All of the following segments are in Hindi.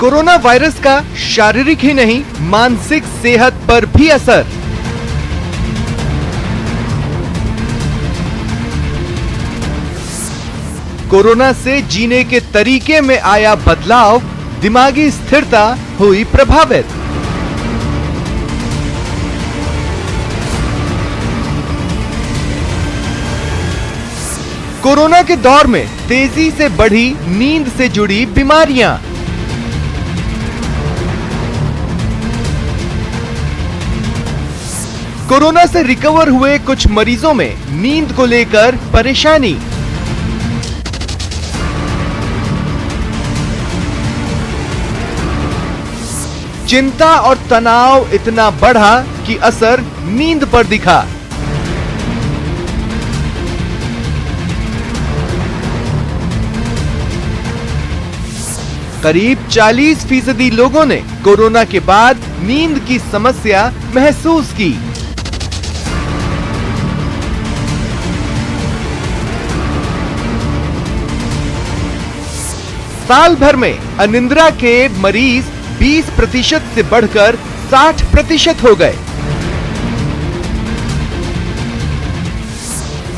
कोरोना वायरस का शारीरिक ही नहीं मानसिक सेहत पर भी असर। कोरोना से जीने के तरीके में आया बदलाव, दिमागी स्थिरता हुई प्रभावित। कोरोना के दौर में तेजी से बढ़ी नींद से जुड़ी बीमारियां। कोरोना से रिकवर हुए कुछ मरीजों में नींद को लेकर परेशानी। चिंता और तनाव इतना बढ़ा कि असर नींद पर दिखा। करीब 40% लोगों ने कोरोना के बाद नींद की समस्या महसूस की। साल भर में अनिद्रा के मरीज 20% से बढ़कर 60% हो गए।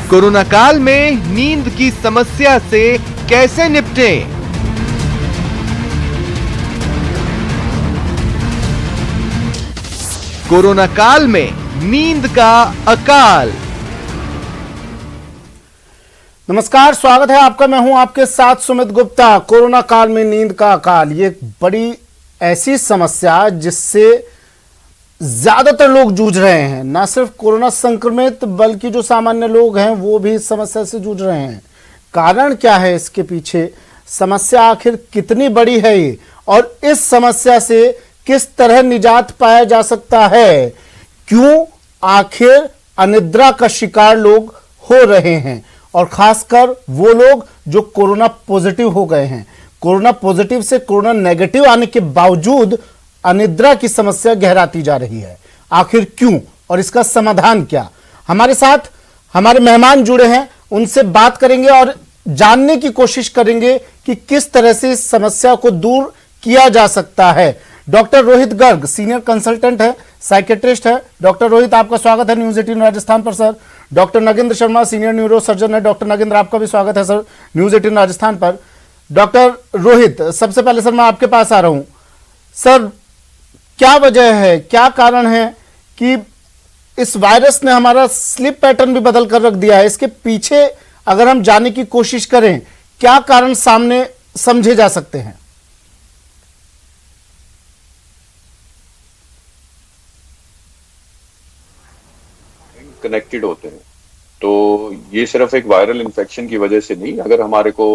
कोरोना काल में नींद की समस्या से कैसे निपटें? कोरोना काल में नींद का अकाल। नमस्कार, स्वागत है आपका। मैं हूं आपके साथ सुमित गुप्ता। कोरोना काल में नींद का अकाल, ये एक बड़ी ऐसी समस्या जिससे ज्यादातर लोग जूझ रहे हैं। ना सिर्फ कोरोना संक्रमित बल्कि जो सामान्य लोग हैं वो भी इस समस्या से जूझ रहे हैं। कारण क्या है इसके पीछे? समस्या आखिर कितनी बड़ी है ये, और इस समस्या से किस तरह निजात पाया जा सकता है? क्यों आखिर अनिद्रा का शिकार लोग हो रहे हैं, और खासकर वो लोग जो कोरोना पॉजिटिव हो गए हैं। कोरोना पॉजिटिव से कोरोना नेगेटिव आने के बावजूद अनिद्रा की समस्या गहराती जा रही है। आखिर क्यों, और इसका समाधान क्या? हमारे साथ हमारे मेहमान जुड़े हैं, उनसे बात करेंगे और जानने की कोशिश करेंगे कि किस तरह से इस समस्या को दूर किया जा सकता है। Doctor Rohit Garg senior consultant है, साइकेट्रिस्ट है। डॉक्टर रोहित, आपका स्वागत है न्यूज 18 राजस्थान पर sir. Doctor Nagendra Sharma senior neuro surgeon है। डॉक्टर नगेंद्र, आपका भी स्वागत है सर न्यूज 18 राजस्थान पर। डॉक्टर रोहित, सबसे पहले सर मैं आपके पास आ रहा हूं। सर, क्या वजह है, क्या कारण है कि इस वायरस ने हमारा स्लीप पैटर्न भी बदल कर रख दिया है? इसके पीछे अगर हम जाने की कोशिश करें, क्या कारण सामने समझे जा सकते हैं? कनेक्टेड होते हैं। तो ये सिर्फ एक वायरल इन्फेक्शन की वजह से नहीं, अगर हमारे को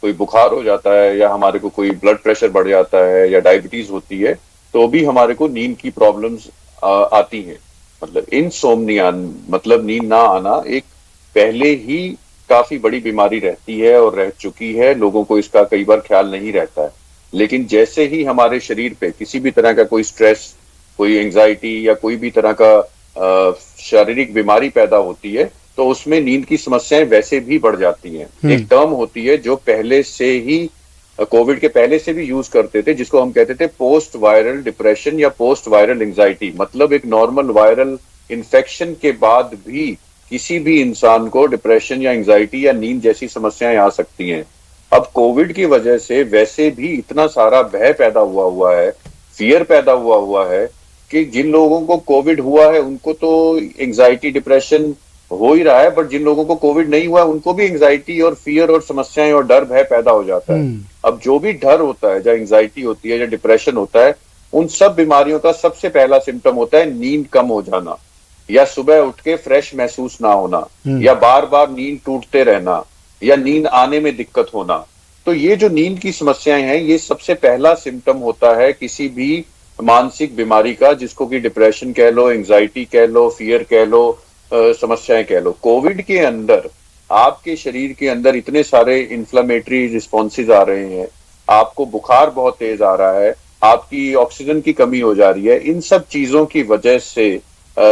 कोई बुखार हो जाता है या हमारे को कोई ब्लड प्रेशर बढ़ जाता है या डायबिटीज होती है तो भी हमारे को नींद की प्रॉब्लम्स आती हैं। मतलब इनसोम्निया, मतलब नींद ना आना, एक पहले ही काफी बड़ी बीमारी रहती है और रह चुकी है। लोगों को इसका कई बार ख्याल नहीं रहता है, लेकिन जैसे ही हमारे शरीर पे किसी भी तरह का कोई स्ट्रेस, कोई एंजाइटी या कोई भी तरह का शारीरिक बीमारी पैदा होती है तो उसमें नींद की समस्याएं वैसे भी बढ़ जाती हैं। एक टर्म होती है जो पहले से ही कोविड के पहले से भी यूज करते थे, जिसको हम कहते थे पोस्ट वायरल डिप्रेशन या पोस्ट वायरल एंजाइटी। मतलब एक नॉर्मल वायरल इन्फेक्शन के बाद भी किसी भी इंसान को डिप्रेशन या एंजाइटी या नींद जैसी समस्याएं आ सकती हैं। अब कोविड की वजह से वैसे भी इतना सारा भय पैदा हुआ है, फियर पैदा हुआ है कि जिन लोगों को कोविड हुआ है उनको तो एंजाइटी डिप्रेशन हो ही रहा है, बट जिन लोगों को कोविड नहीं हुआ उनको भी एंजाइटी और फियर और समस्याएं और डर भय पैदा हो जाता है। अब जो भी डर होता है, या एंजाइटी होती है या डिप्रेशन होता है, उन सब बीमारियों का सबसे पहला सिम्टम होता है नींद कम हो जाना, या सुबह उठ के फ्रेश महसूस ना होना, या बार बार नींद टूटते रहना, या नींद आने में दिक्कत होना। तो ये जो नींद की समस्याएं हैं, ये सबसे पहला सिम्टम होता है किसी भी मानसिक बीमारी का, जिसको कि डिप्रेशन कह लो, एंजाइटी कह लो, फियर कह लो, समस्याएं कह लो। कोविड के अंदर आपके शरीर के अंदर इतने सारे इन्फ्लेमेटरी रिस्पॉन्सेज आ रहे हैं, आपको बुखार बहुत तेज आ रहा है, आपकी ऑक्सीजन की कमी हो जा रही है। इन सब चीजों की वजह से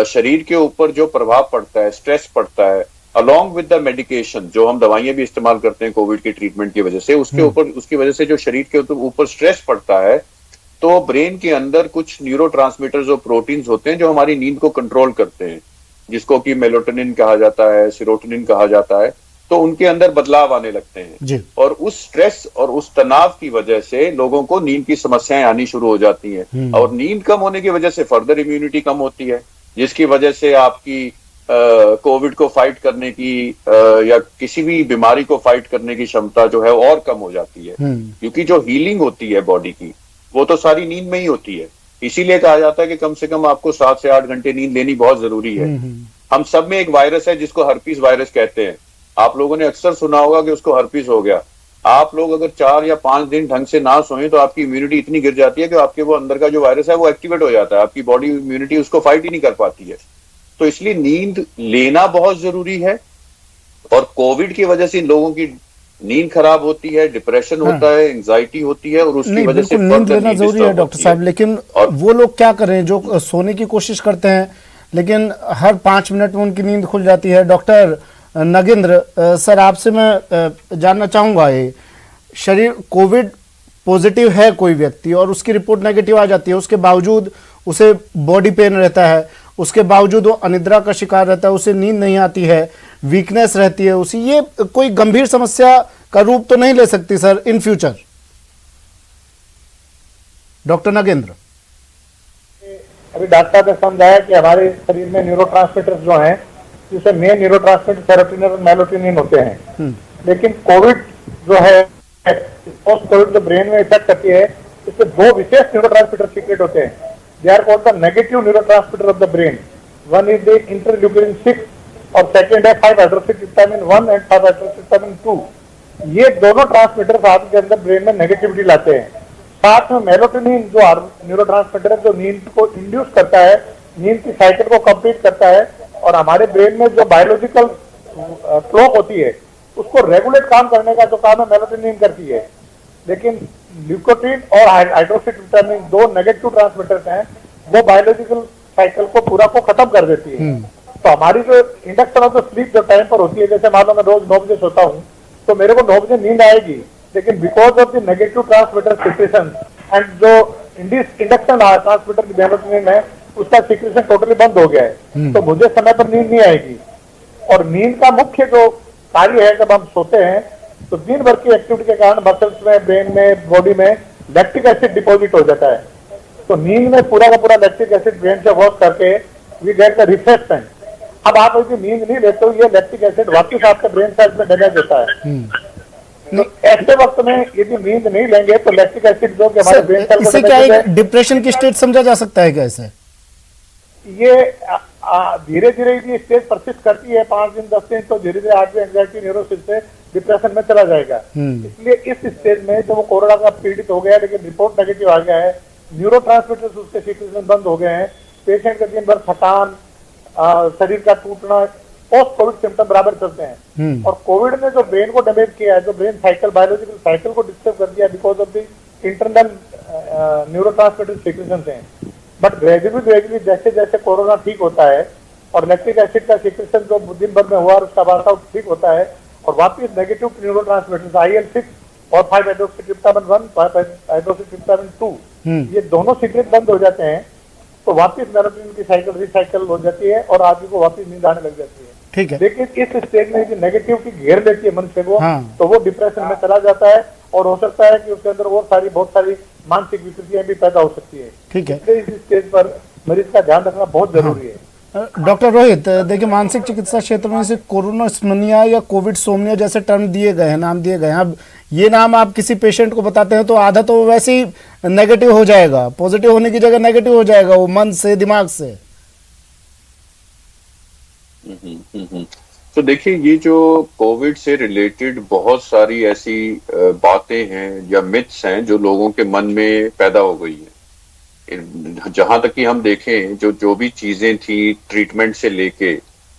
शरीर के ऊपर जो प्रभाव पड़ता है, स्ट्रेस पड़ता है, अलॉन्ग विद द मेडिकेशन, जो हम दवाइयां भी इस्तेमाल करते हैं कोविड के ट्रीटमेंट की वजह से, उसके ऊपर, उसकी वजह से जो शरीर के ऊपर स्ट्रेस पड़ता है, तो ब्रेन के अंदर कुछ न्यूरोट्रांसमीटर्स और प्रोटीन्स होते हैं जो हमारी नींद को कंट्रोल करते हैं, जिसको कि मेलाटोनिन कहा जाता है, सेरोटोनिन कहा जाता है। तो उनके अंदर बदलाव आने लगते हैं जी। और उस स्ट्रेस और उस तनाव की वजह से लोगों को नींद की समस्याएं आनी शुरू हो जाती हैं और नींद कम होने की वजह से फर्दर इम्यूनिटी कम होती है, जिसकी वजह से आपकी कोविड को फाइट करने की या किसी भी बीमारी को फाइट करने की क्षमता जो है और कम हो जाती है, क्योंकि जो हीलिंग होती है बॉडी की वो तो सारी नींद में ही होती है। इसीलिए कहा जाता है कि कम से कम आपको 7 से 8 घंटे नींद लेनी बहुत जरूरी है। हम सब में एक वायरस है जिसको हर्पीस वायरस कहते हैं। आप लोगों ने अक्सर सुना होगा कि उसको हर्पीस हो गया। आप लोग अगर 4 या 5 दिन ढंग से ना सोएं तो आपकी इम्यूनिटी इतनी गिर जाती है कि आपके वो अंदर का जो वायरस है वो एक्टिवेट हो जाता है, आपकी बॉडी इम्यूनिटी उसको फाइट ही नहीं कर पाती है। तो इसलिए नींद लेना बहुत जरूरी है और कोविड की वजह से इन लोगों की नींद खराब होती है, डिप्रेशन होता है, एंजाइटी होती है और उसकी वजह से नींद लेना जरूरी है डॉक्टर साहब, लेकिन वो लोग क्या करें जो सोने की कोशिश करते हैं लेकिन हर 5 मिनट में उनकी नींद खुल जाती है। डॉक्टर नगेंद्र सर, आपसे मैं जानना चाहूंगा, ये शरीर कोविड पॉजिटिव है कोई व्यक्ति और उसकी रिपोर्ट नेगेटिव आ जाती है, उसके बावजूद उसे बॉडी पेन रहता है, उसके बावजूद वो अनिद्रा का शिकार रहता है, उसे नींद नहीं आती है, वीकनेस रहती है उसी, ये कोई गंभीर समस्या का रूप तो नहीं ले सकती sir in future? Doctor Nagendra. अभी डॉक्टर ने समझाया कि हमारे शरीर में न्यूरोट्रांसमीटर्स जो हैं, जिसे मेन न्यूरोट्रांसमीटर सेरोटोनिन और मेलाटोनिन होते हैं, लेकिन कोविड जो है पोस्ट कोविड जो ब्रेन में इफेक्ट करती है, इससे 2 विशेष न्यूरोट्रांसमीटर सीक्रेट होते हैं। They are called the negative neurotransmitter of the brain. One is the interleukin 6 और सेकंड है 5-हाइड्रोक्सीट्रिप्टामिन 1 एंड 5-हाइड्रोक्सीट्रिप्टामिन 2। ये दोनों ट्रांसमीटर आपके अंदर ब्रेन में नेगेटिविटी लाते हैं। साथ में मेलाटोनिन जो न्यूरोट्रांसमीटर है जो नींद को इंड्यूस करता है, नींद की साइकिल को कंप्लीट करता है और हमारे ब्रेन में जो बायोलॉजिकल क्लॉक होती है उसको रेगुलेट काम करने का जो काम है मेलाटोनिन करती है। लेकिन ल्यूकोट्रिन और हाइड्रोक्सीट्रिप्टामिन 2 नेगेटिव ट्रांसमीटर्स हैं, वो बायोलॉजिकल साइकिल को पूरा को खत्म कर देती है। तो हमारी जो इंडक्शन ऑफ द स्लीप जो टाइम पर होती है, जैसे मान लो मैं रोज 9 बजे सोता हूँ तो मेरे को 9 बजे नींद आएगी, लेकिन because of the negative transmitter secretion and जो इंडक्शन ट्रांसमीटर मेलाटोनिन है उसका सिक्रेशन टोटली बंद हो गया है, तो मुझे समय पर नींद नहीं आएगी। और नींद का मुख्य जो कार्य है, जब हम सोते हैं तो दिन भर की एक्टिविटी के कारण मसल्स में, ब्रेन में, बॉडी में लैक्टिक एसिड डिपॉजिट हो जाता है। तो नींद में पूरा का पूरा लैक्टिक एसिड ब्रेन से वॉश करके वी गेट द रिफ्रेशमेंट। अब आप यदि नींद नहीं लेते हो, ये लैक्टिक एसिड वापस आपके ब्रेन सेल्स में डैमेज होता है। तो ऐसे वक्त में यदि नींद नहीं लेंगे तो लैक्टिक एसिड जो कि हमारे ब्रेन सेल को इसे क्या एक डिप्रेशन की स्टेट समझा जा सकता है क्या? ऐसे ये धीरे धीरे ये स्टेज परसिस्ट करती है 5 दिन 10 दिन, तो धीरे धीरे आदमी एंग्जाइटी न्यूरोसिस से डिप्रेशन में चला जाएगा। इसलिए इस स्टेज में जब वो कोरोना का पीड़ित हो गया लेकिन रिपोर्ट नेगेटिव आ गया है, न्यूरोट्रांसमीटर्स उसके सीक्रेशन बंद हो गए हैं, पेशेंट का दिन भर थकान, शरीर का टूटना, पोस्ट कोविड सिम्टम बराबर चलते हैं। और कोविड ने जो ब्रेन को डैमेज किया है, जो ब्रेन साइकिल बायोलॉजिकल साइकिल को डिस्टर्ब कर दिया because of the internal neurotransmitter secretion हैं। बट ग्रेजुअली जैसे जैसे कोरोना ठीक होता है और लैक्टिक एसिड का सीक्रेशन जो दिन भर में हुआ और उसका वार्ताव ठीक होता है और वापिस नेगेटिव न्यूरोट्रांसमीटर्स IL-6 और 5-हाइड्रोक्सीट्रिप्टामिन 1, 5-हाइड्रोक्सीट्रिप्टामिन 2 ये दोनों सीक्रेट बंद हो जाते हैं, तो वापिस मेलाटोनिन की साइकिल रिसाइकिल हो जाती है और आदमी को वापिस नींद आने लग जाती है। ठीक है। लेकिन इस स्टेज में यदि नेगेटिविटी घेर लेती है मनुष्य को, तो वो डिप्रेशन में चला जाता है और हो सकता है कि उसके अंदर और बहुत सारी मानसिक विकृतियां भी पैदा हो सकती है। ठीक है। इस स्टेज पर मरीज का ध्यान रखना बहुत जरूरी है। डॉक्टर रोहित, देखिए मानसिक चिकित्सा क्षेत्र में से कोरोना स्मनिया या कोविड सोमनिया जैसे टर्म दिए गए हैं, नाम दिए गए हैं। अब ये नाम आप किसी पेशेंट को बताते हैं तो आधा तो वैसे ही नेगेटिव हो जाएगा, पॉजिटिव होने की जगह नेगेटिव हो जाएगा, वो मन से, दिमाग से। तो देखिए, ये जो कोविड से रिलेटेड बहुत सारी ऐसी बातें हैं या मिथ्स हैं जो लोगों के मन में पैदा हो गई है। जहां तक कि हम देखें, जो भी चीजें थी ट्रीटमेंट से लेके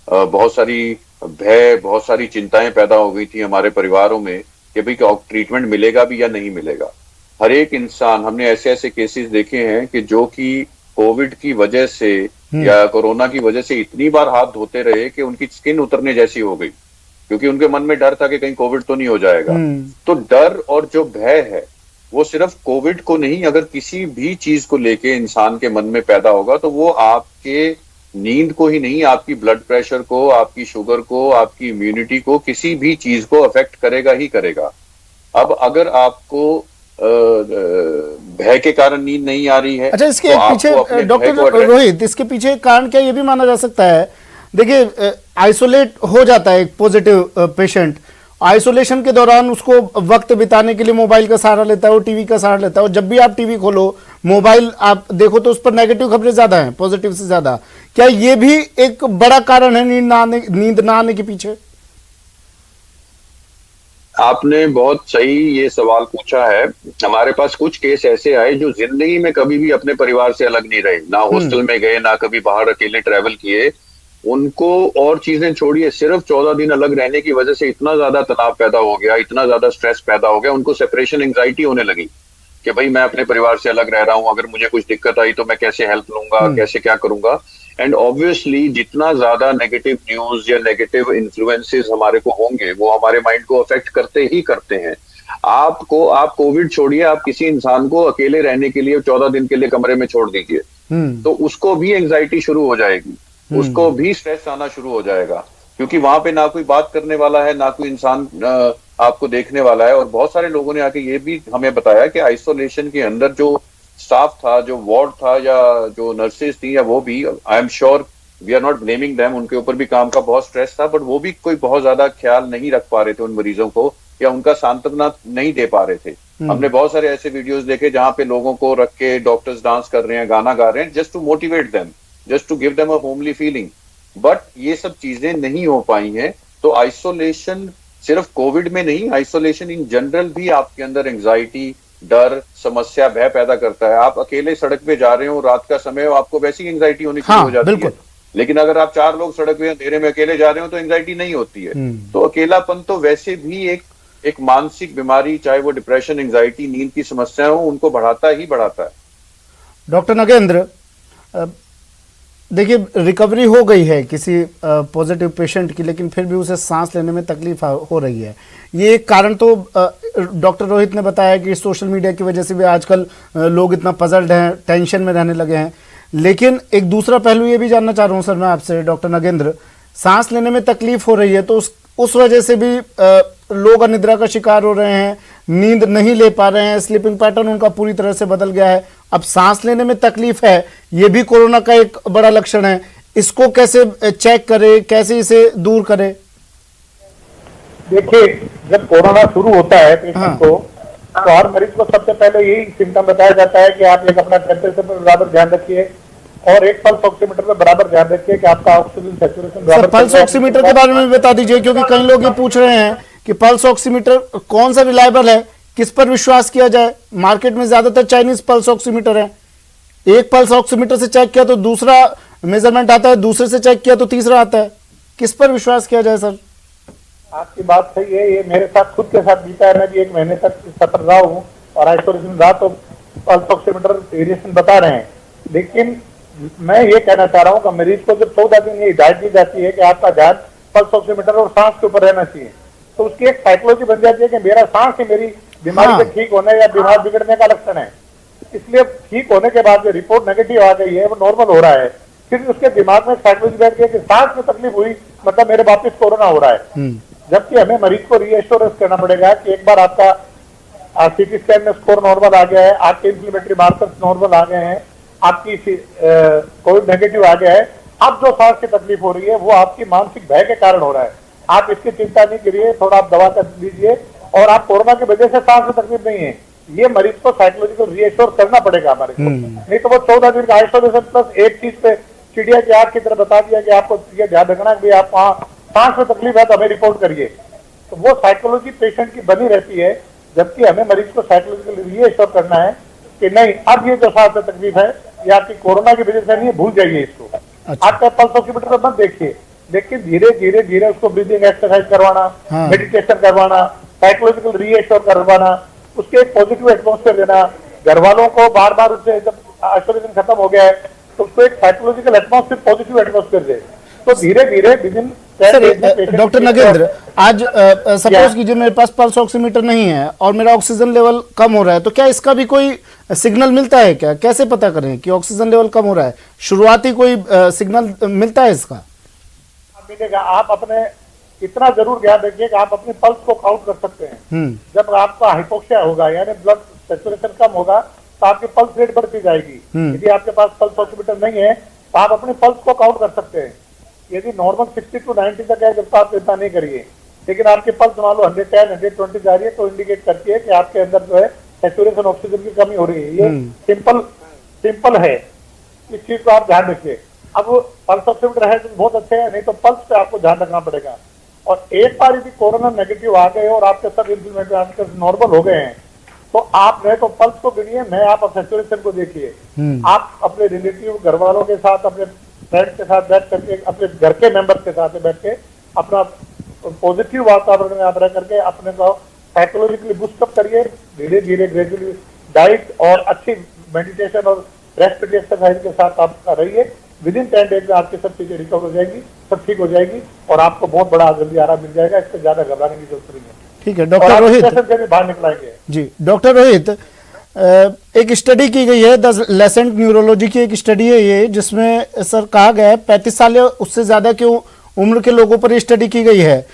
बहुत सारी भय, बहुत सारी चिंताएं पैदा हो गई थी हमारे परिवारों में कि भाई ट्रीटमेंट मिलेगा भी या नहीं मिलेगा। हर एक इंसान, हमने ऐसे ऐसे केसेस देखे हैं कि जो कि कोविड की वजह से या कोरोना की वजह से इतनी बार हाथ धोते रहे कि उनकी स्किन उतरने जैसी हो गई, क्योंकि उनके मन में डर था कि कहीं कोविड तो नहीं हो जाएगा। तो डर और जो भय है वो सिर्फ कोविड को नहीं, अगर किसी भी चीज को लेके इंसान के मन में पैदा होगा तो वो आपके नींद को ही नहीं, आपकी ब्लड प्रेशर को, आपकी शुगर को, आपकी इम्यूनिटी को, किसी भी चीज को अफेक्ट करेगा ही करेगा। अब अगर आपको भय के कारण नींद नहीं आ रही है, अच्छा, इसके तो पीछे आपको अपने भय को डॉक्टर address- रोहित, इसके पीछे एक कारण क्या ये भी माना जा सकता है? देखिए, आइसोलेट हो जाता है एक पॉजिटिव पेशेंट, आइसोलेशन के दौरान उसको वक्त बिताने के लिए मोबाइल का सहारा लेता है, वो टीवी का सहारा लेता है, और जब भी आप टीवी खोलो, मोबाइल आप देखो तो उस पर नेगेटिव खबरें ज्यादा हैं पॉजिटिव से ज्यादा। क्या ये भी एक बड़ा कारण है नींद ना आने के पीछे? आपने बहुत सही ये सवाल पूछा है। हमारे पास कुछ केस ऐसे आए जो जिंदगी में कभी भी अपने परिवार से अलग नहीं रहे, ना हॉस्टल में गए, ना कभी बाहर अकेले ट्रैवल किए। उनको और चीजें छोड़िए, सिर्फ 14 दिन अलग रहने की वजह से इतना ज्यादा तनाव पैदा हो गया, इतना ज्यादा स्ट्रेस पैदा हो गया, उनको सेपरेशन एंजाइटी होने लगी कि भाई मैं अपने परिवार से अलग रह रहा हूं, अगर मुझे कुछ दिक्कत आई तो मैं कैसे हेल्प लूंगा, कैसे क्या करूंगा। एंड ऑब्वियसली जितना ज्यादा नेगेटिव न्यूज या नेगेटिव इन्फ्लुएंसेस हमारे को होंगे वो हमारे माइंड को अफेक्ट करते ही करते हैं। आप कोविड छोड़िए, आप किसी इंसान को अकेले रहने के लिए 14 दिन के लिए कमरे में छोड़ दीजिए, तो उसको भी एंजाइटी शुरू हो जाएगी, उसको भी स्ट्रेस आना शुरू हो जाएगा, क्योंकि वहां पे ना कोई बात करने वाला है, ना कोई इंसान आपको देखने वाला है। और बहुत सारे लोगों ने आके ये भी हमें बताया कि आइसोलेशन के अंदर जो स्टाफ था, जो वार्ड था, या जो नर्सेज थी, या वो भी, I am sure we are not blaming them, उनके ऊपर भी काम का बहुत स्ट्रेस था, बट वो भी कोई बहुत ज्यादा ख्याल नहीं रख पा रहे थे उन मरीजों को, या उनका सांत्वना नहीं दे पा रहे थे। हमने बहुत सारे ऐसे वीडियोस देखे जहां पे लोगों को रख के डॉक्टर्स डांस कर रहे हैं, गाना गा रहे हैं, just to motivate them, just to give them a homely feeling. But ये सब चीजें नहीं हो पाई हैं। तो आइसोलेशन सिर्फ कोविड में नहीं, आइसोलेशन इन जनरल भी आपके अंदर एंजाइटी, डर, समस्या, भय पैदा करता है। आप अकेले सड़क पे जा रहे हो, रात का समय हो, आपको वैसी एंजाइटी होनी शुरू हो जाती है। लेकिन अगर आप 4 लोग सड़क पे अंधेरे में अकेले जा रहे हो तो एंजाइटी नहीं होती है। तो अकेलापन तो वैसे भी एक मानसिक बीमारी, चाहे वो डिप्रेशन, एंजाइटी, नींद की समस्या हो, उनको बढ़ाता ही बढ़ाता है। डॉक्टर नगेंद्र, देखिए, रिकवरी हो गई है किसी पॉजिटिव पेशेंट की, लेकिन फिर भी उसे सांस लेने में तकलीफ हो रही है। ये एक कारण तो डॉक्टर रोहित ने बताया कि सोशल मीडिया की वजह से भी आजकल लोग इतना पजल्ड हैं, टेंशन में रहने लगे हैं। लेकिन एक दूसरा पहलू ये भी जानना चाह रहा हूँ सर मैं आपसे, डॉक्टर नगेंद्र, सांस लेने में तकलीफ हो रही है तो उस वजह से भी लोग अनिद्रा का शिकार हो रहे हैं, नींद नहीं ले पा रहे हैं, स्लीपिंग पैटर्न उनका पूरी तरह से बदल गया है। अब सांस लेने में तकलीफ है, ये भी कोरोना का एक बड़ा लक्षण है। इसको कैसे चेक करें, कैसे इसे दूर करें? देखिए, जब कोरोना शुरू होता है पेशेंट को, तो हर मरीज को सबसे पहले यही सिम्टम बताया जाता है कि आप एक अपना टेम्परेचर पर बराबर ध्यान रखिए और एक पल्स ऑक्सीमीटर पर बराबर ध्यान रखिए कि आपका ऑक्सीजन सैचुरेशन बराबर। पल्स ऑक्सीमीटर के बारे में बता दीजिए, क्योंकि कई लोग ये पूछ रहे हैं कि पल्स ऑक्सीमीटर कौन सा रिलायबल है, किस पर विश्वास किया जाए। मार्केट में ज्यादातर चाइनीज पल्स ऑक्सीमीटर है, एक पल्स ऑक्सीमीटर से चेक किया तो दूसरा मेजरमेंट आता है, दूसरे से चेक किया तो तीसरा आता है। किस पर विश्वास किया जाए सर? आपकी बात सही है, ये मेरे साथ खुद के साथ बीता है। मैं भी 1 महीने तक सफर रहा हूँ और आइसोलेशन रहा, तो पल्स ऑक्सीमीटर वेरिएशन बता रहे हैं। लेकिन मैं ये कहना चाह रहा हूँ कि मरीज को जब 14 दिन ये हिदायत दी जाती है कि आपका ध्यान पल्स ऑक्सीमीटर और सांस के ऊपर रहना चाहिए, तो उसकी एक साइकोलॉजी बन जाती है कि मेरा सांस ही मेरी बीमारी के ठीक होने या बीमार बिगड़ने का लक्षण है। इसलिए ठीक होने के बाद जो रिपोर्ट नेगेटिव आ गई है वो नॉर्मल हो रहा है, फिर उसके दिमाग में साइकोलॉजी बैठ गई कि सांस में तकलीफ हुई मतलब मेरे वापिस कोरोना हो रहा है। जबकि हमें मरीज को रीएश्योरेंस करना पड़ेगा कि एक बार आपका सीटी स्कैन में स्कोर नॉर्मल आ गया है, आपके इन्फ्लेमेटरी मार्कर्स नॉर्मल आ गए हैं, आपकी कोविड नेगेटिव आ गया है, अब जो सांस की तकलीफ हो रही है वो आपकी मानसिक भय के कारण हो रहा है। आप इसकी चिंता नहीं करिए, थोड़ा आप दवा कर लीजिए और आप कोरोना की वजह से सांस में तकलीफ नहीं है, ये मरीज को साइकोलॉजिकल रीएश्योर करना पड़ेगा हमारे को। नहीं तो वो 14 दिन का आइसोलेशन प्लस एक चीज पे चिड़िया की आंख की तरह बता दिया कि आपको ये ध्यान रखना कि आप वहाँ सांस में तकलीफ है तो हमें रिपोर्ट करिए, तो वो साइकोलॉजी पेशेंट की बनी रहती है। जबकि हमें मरीज को साइकोलॉजिकल रीएश्योर करना है कि नहीं, अब ये जो सांस में तकलीफ है ये आपकी कोरोना की वजह से नहीं है, भूल जाइए इसको। आपका पल्स ऑक्सीमीटर पर मत देखिए, लेकिन धीरे धीरे धीरे उसको ब्रीदिंग एक्सरसाइज करवाना, मेडिटेशन करवाना, साइकोलॉजिकल रीएश्योर करवाना, उसके एक पॉजिटिव एटमॉस्फेयर देना। घर वालों को बार बार उससे जब आइसोलेशन खत्म हो गया है तो उसको एक साइकोलॉजिकल एटमॉस्फेयर, पॉजिटिव एटमॉस्फेयर दे। तो धीरे धीरे with in sir doctor Nagendra, आज सपोज कीजिए मेरे पास पल्स ऑक्सीमीटर नहीं है और मेरा ऑक्सीजन लेवल कम हो रहा है, तो क्या इसका भी कोई सिग्नल मिलता है क्या? कैसे पता करें कि ऑक्सीजन लेवल कम हो रहा है? शुरुआती कोई सिग्नल मिलता है इसका? मिलेगा। आप अपने इतना जरूर ध्यान रखिए कि आप अपने पल्स को काउंट कर सकते हैं। जब आपका हाइपोक्सिया होगा यानी ब्लड सैचुरेशन कम होगा तो आपकी पल्स रेट बढ़ती जाएगी। यदि आपके पास पल्स ऑक्सीमीटर नहीं है तो आप अपने पल्स को काउंट कर सकते हैं। यदि नॉर्मल 60 to 90 तक है जब तो आप चिंता नहीं करिए, लेकिन आपके पल्स मान लो 110, 120 जा रही है तो इंडिकेट करती है कि आपके अंदर जो है सैचुरेशन ऑक्सीजन की कमी हो रही है। ये सिंपल है, इस चीज को आप ध्यान रखिए। अब पल्स ऑक्सीमीटर है तो बहुत अच्छे है, नहीं तो पल्स पे आपको ध्यान रखना पड़ेगा। और एक बार यदि कोरोना नेगेटिव आ गए और आपके सब इंप्लीमेंट नॉर्मल हो गए हैं तो आप नहीं तो पल्स को गिनिए, नहीं आप सैचुरेशन को देखिए। आप अपने रिलेटिव घर वालों के साथ, अपने फ्रेंड के साथ बैठ करके, अपने घर के मेंबर के साथ बैठ के अपना पॉजिटिव वातावरण में आप रह करके अपने को साइकोलॉजिकली बूस्टअप करिए। धीरे धीरे ग्रेजुअली डाइट और अच्छी मेडिटेशन और रेस्पिरेटरी एक्सरसाइज के साथ आप रहिए। विद इन 10 डेज में आपकी सब चीजें रिकवर हो जाएगी, सब ठीक हो जाएगी और आपको बहुत बड़ा जल्दी आराम मिल जाएगा। इससे ज्यादा घबराने की जरूरत नहीं है। ठीक है डॉक्टर रोहित बाहर निकलाएंगे जी। डॉक्टर रोहित, एक स्टडी की गई है, द लेसेंट न्यूरोलॉजी की एक स्टडी है ये, जिसमें सर कहा गया है 35 साल या उससे ज्यादा की उम्र के लोगों पर स्टडी की गई है,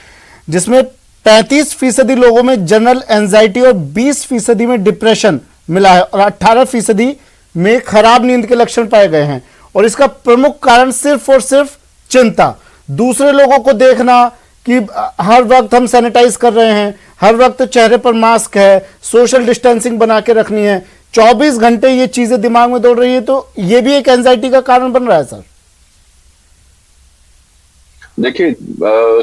जिसमें 35% लोगों में जनरल एंजाइटी और 20% में डिप्रेशन मिला है और 18% में खराब नींद के लक्षण पाए गए हैं। और इसका प्रमुख कारण सिर्फ और सिर्फ चिंता, दूसरे लोगों को देखना कि हर वक्त हम सैनिटाइज कर रहे हैं, हर वक्त चेहरे पर मास्क है, सोशल डिस्टेंसिंग बना के रखनी है, 24 घंटे ये चीजें दिमाग में दौड़ रही है, तो ये भी एक एंजाइटी का कारण बन रहा है सर। देखिए,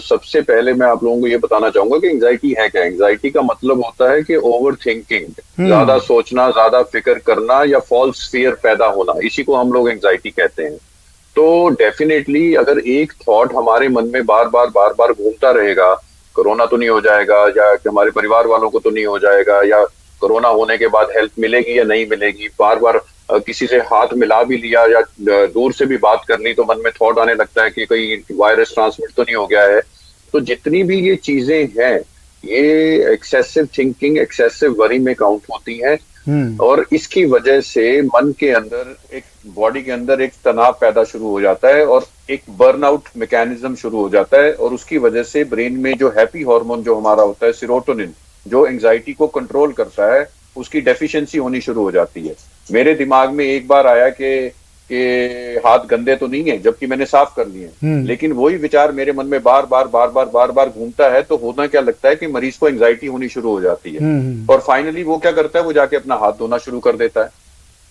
सबसे पहले मैं आप लोगों को ये बताना चाहूंगा कि एंजाइटी है क्या। एंजाइटी का मतलब होता है कि ओवर थिंकिंग, ज्यादा सोचना, ज्यादा फिक्र करना या फॉल्स फियर पैदा होना, इसी को हम लोग एंजाइटी कहते हैं। तो डेफिनेटली अगर एक थॉट हमारे मन में बार बार घूमता रहेगा, कोरोना तो नहीं हो जाएगा, या हमारे परिवार वालों को तो नहीं हो जाएगा, या कोरोना होने के बाद हेल्प मिलेगी या नहीं मिलेगी, बार बार किसी से हाथ मिला भी लिया या दूर से भी बात कर ली तो मन में थॉट आने लगता है कि कोई वायरस ट्रांसमिट तो नहीं हो गया है। तो जितनी भी ये चीजें हैं, ये एक्सेसिव थिंकिंग, एक्सेसिव वरी में काउंट होती हैं और इसकी वजह से मन के अंदर, एक बॉडी के अंदर एक तनाव पैदा शुरू हो जाता है और एक बर्नआउट मैकेनिज्म शुरू हो जाता है। और उसकी वजह से ब्रेन में जो हैप्पी हार्मोन जो हमारा होता है, सेरोटोनिन, जो एंजाइटी को कंट्रोल करता है, उसकी डेफिशिएंसी होनी शुरू हो जाती है। मेरे दिमाग में एक बार आया कि हाथ गंदे तो नहीं है, जबकि मैंने साफ कर लिए, लेकिन वही विचार मेरे मन में बार बार घूमता है, तो होना क्या लगता है कि मरीज को एंजाइटी होनी शुरू हो जाती है। और फाइनली वो क्या करता है, वो जाके अपना हाथ धोना शुरू कर देता है।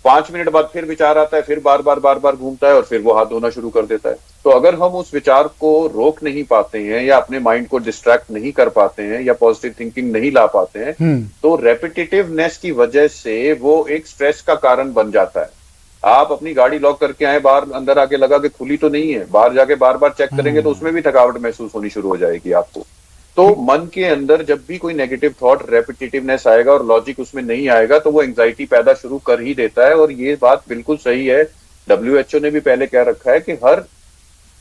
5 मिनट बाद फिर विचार आता है, फिर बार बार घूमता है और फिर वो हाथ धोना शुरू कर देता है। तो अगर हम उस विचार को रोक नहीं पाते हैं या अपने माइंड को डिस्ट्रैक्ट नहीं कर पाते हैं या पॉजिटिव थिंकिंग नहीं ला पाते हैं, तो रेपिटेटिवनेस की वजह से वो एक स्ट्रेस का कारण बन जाता है। आप अपनी गाड़ी लॉक करके आए, बाहर अंदर आके लगा कि खुली तो नहीं है, बाहर जाके बार बार चेक करेंगे तो उसमें भी थकावट महसूस होनी शुरू हो जाएगी आपको। तो मन के अंदर जब भी कोई नेगेटिव थॉट, रेपिटेटिवनेस आएगा और लॉजिक उसमें नहीं आएगा, तो वो एंजाइटी पैदा शुरू कर ही देता है। और ये बात बिल्कुल सही है, WHO ने भी पहले कह रखा है कि हर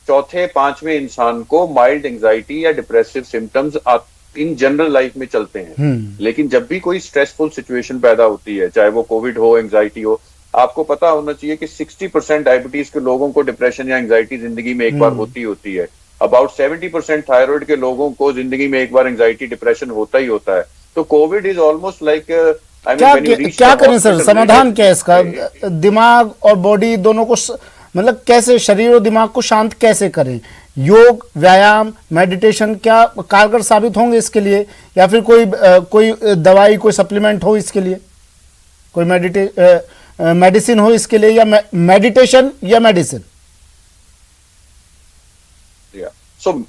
चौथे 5वें इंसान को माइल्ड एंजाइटी या depressive symptoms in general life में चलते हैं। लेकिन जब भी कोई स्ट्रेसफुल सिचुएशन पैदा होती है, चाहे वो कोविड हो, एंजाइटी हो, आपको पता होना चाहिए कि 60% डायबिटीज के लोगों को डिप्रेशन या एंजाइटी जिंदगी में एक बार होती है। अबाउट 70% थायराइड के लोगों को जिंदगी में एक बार एंजाइटी, डिप्रेशन होता ही होता है। तो कोविड इज ऑलमोस्ट लाइक क्या करें सर, समाधान क्या है इसका? दिमाग और बॉडी दोनों को मतलब कैसे, शरीर और दिमाग को शांत कैसे करें? योग, व्यायाम, मेडिटेशन क्या कारगर साबित होंगे इसके लिए, या फिर कोई दवाई, कोई सप्लीमेंट हो इसके लिए, कोई मेडिसिन हो इसके लिए, या मेडिटेशन या मेडिसिन?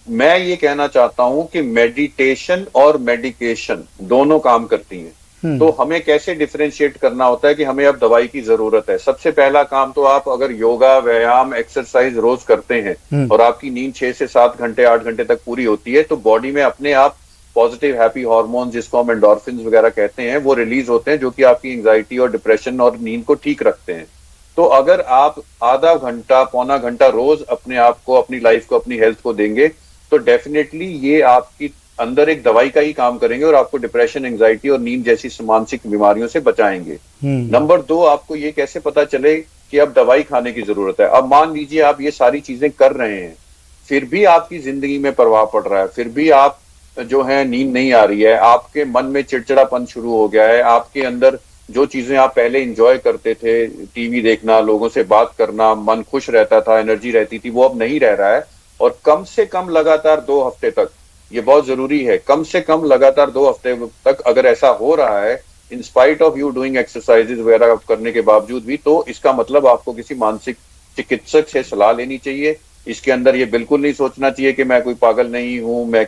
मैं ये कहना चाहता हूं कि मेडिटेशन और मेडिकेशन दोनों काम करती हैं। तो हमें कैसे डिफरेंशिएट करना होता है कि हमें अब दवाई की जरूरत है। सबसे पहला काम तो आप अगर योगा, व्यायाम, एक्सरसाइज रोज करते हैं और आपकी नींद 6 से 7 घंटे, 8 घंटे तक पूरी होती है, तो बॉडी में अपने आप पॉजिटिव हैप्पी हार्मोन, जिसको हम एंडोर्फिन्स वगैरह कहते हैं, वो रिलीज होते हैं, जो कि आपकी एंजाइटी और डिप्रेशन और नींद को ठीक रखते हैं। तो अगर आप आधा घंटा, पौना घंटा रोज अपने आप को, अपनी लाइफ को, अपनी हेल्थ को देंगे, तो डेफिनेटली ये आपकी अंदर एक दवाई का ही काम करेंगे और आपको डिप्रेशन, एंजाइटी और नींद जैसी मानसिक बीमारियों से बचाएंगे। नंबर 2, आपको ये कैसे पता चले कि अब दवाई खाने की जरूरत है। अब मान लीजिए आप ये सारी चीजें कर रहे हैं, फिर भी आपकी जिंदगी में प्रभाव पड़ रहा है, फिर भी आप जो है नींद नहीं आ रही है, आपके मन में चिड़चिड़ापन शुरू हो गया है, आपके अंदर जो चीजें आप पहले एंजॉय करते थे, टीवी देखना, लोगों से बात करना, मन खुश रहता था, एनर्जी रहती थी, वो अब नहीं रह रहा है। और कम से कम लगातार 2 हफ्ते तक, ये बहुत जरूरी है, कम से कम लगातार 2 हफ्ते तक अगर ऐसा हो रहा है, in spite of you doing exercises वगैरह करने के बावजूद भी, तो इसका मतलब आपको किसी मानसिक चिकित्सक से सलाह लेनी चाहिए। इसके अंदर ये बिल्कुल नहीं सोचना चाहिए कि मैं कोई पागल नहीं हूं, मैं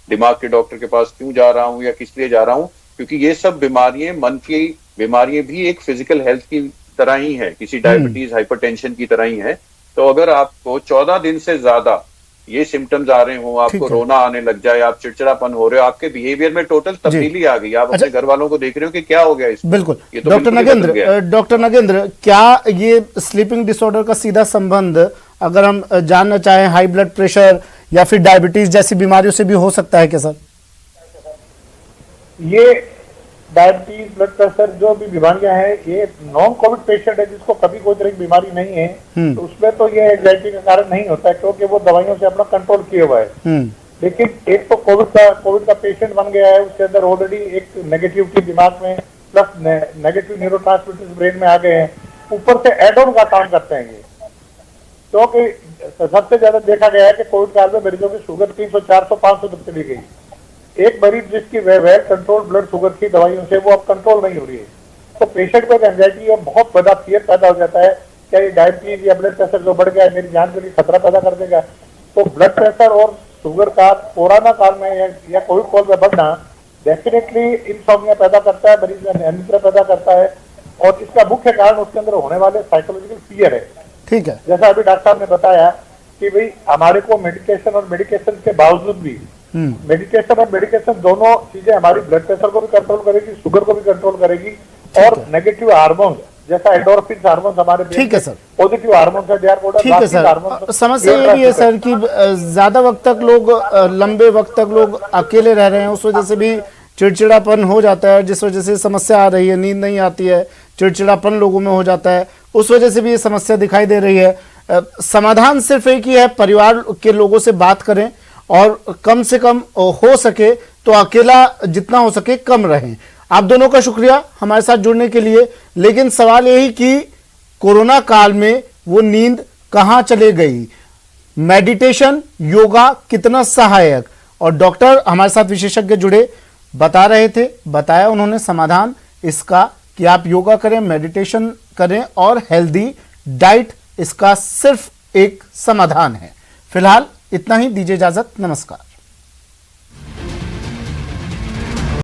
दिमाग के डॉक्टर के पास क्यों जा रहा हूं या किस लिए जा रहा हूं, क्योंकि ये सब बीमारियां, मन की बीमारियां भी एक फिजिकल हेल्थ की तरह ही है, किसी डायबिटीज, हाइपरटेंशन की तरह ही है। तो अगर आपको 14 दिन से ज्यादा ये सिम्टम्स आ रहे हो, आपको रोना आने लग जाए, आप चिड़चिड़ापन हो रहे हो, आपके बिहेवियर में टोटल तब्दीली आ गई, आप अपने घर वालों को देख रहे हो कि क्या हो गया इसमें। बिल्कुल। ये तो डॉक्टर नगेंद्र, क्या ये स्लीपिंग डिसऑर्डर का सीधा संबंध, अगर हम जानना चाहें, हाई ब्लड प्रेशर या फिर डायबिटीज जैसी बीमारियों से भी हो सकता है क्या सर? ये डायबिटीज, ब्लड प्रेशर जो भी बीमारियां हैं, ये नॉन कोविड पेशेंट है जिसको कभी कोई तरह की बीमारी नहीं है, तो उसमें तो ये एंजाइटी का कारण नहीं होता है, क्योंकि वो दवाइयों से अपना कंट्रोल किए हुआ है। लेकिन एक तो कोविड का पेशेंट बन गया है, उसके अंदर ऑलरेडी एक नेगेटिविटी दिमाग में, प्लस नेगेटिव न्यूरोट्रांसमीटर्स ब्रेन में आ गए हैं, ऊपर से एड ऑन का काम करते हैं ये। क्योंकि सबसे ज्यादा देखा गया है कि कोविड काल में मरीजों की शुगर 300, 400, 500 तक चली गई। एक मरीज जिसकी वेल कंट्रोल ब्लड शुगर की दवाइयों से वो अब कंट्रोल नहीं हो रही है, तो पेशेंट को एंजाइटी और बहुत बड़ा फियर पैदा हो जाता है, क्या ये डायबिटीज या ब्लड प्रेशर जो बढ़ गया है मेरी जान के लिए खतरा पैदा कर देगा। तो ब्लड प्रेशर और शुगर का कोरोना काल में या कोविड काल में बढ़ना डेफिनेटली इंसोम्निया पैदा करता है, मरीज में अनिद्रा पैदा करता है, और इसका मुख्य कारण उसके अंदर होने वाले साइकोलॉजिकल फियर है। ठीक है, जैसा अभी डॉक्टर साहब ने बताया कि भाई हमारे को मेडिकेशन और मेडिकेशन के बावजूद भी, मेडिकेशन और मेडिकेशन दोनों चीजें हमारी ब्लड प्रेशर को भी कंट्रोल करेगी, शुगर को भी कंट्रोल करेगी, और नेगेटिव हार्मोन जैसा एंडोर्फिन हार्मोन हमारे, ठीक है सर, पॉजिटिव हार्मोन है, ठीक है सर। समस्या ये भी है सर कि ज्यादा वक्त तक लोग, लंबे वक्त तक लोग अकेले रह रहे हैं, उस वजह से भी चिड़चिड़ापन हो जाता है, जिस वजह से समस्या आ रही है, नींद नहीं आती है, चिड़चिड़ापन लोगों में हो जाता है, उस वजह से भी ये समस्या दिखाई दे रही है। समाधान सिर्फ एक ही है, परिवार के लोगों से बात करें और कम से कम हो सके तो अकेला जितना हो सके कम रहें। आप दोनों का शुक्रिया हमारे साथ जुड़ने के लिए। लेकिन सवाल यही कि कोरोना काल में वो नींद कहां चले गई, मेडिटेशन, योगा कितना सहायक, और डॉक्टर हमारे साथ विशेषज्ञ जुड़े, बता रहे थे, बताया उन्होंने समाधान इसका कि आप योगा करें, मेडिटेशन करें और हेल्दी डाइट इसका सिर्फ एक समाधान है। फिलहाल इतना ही, दीजिए इजाजत, नमस्कार।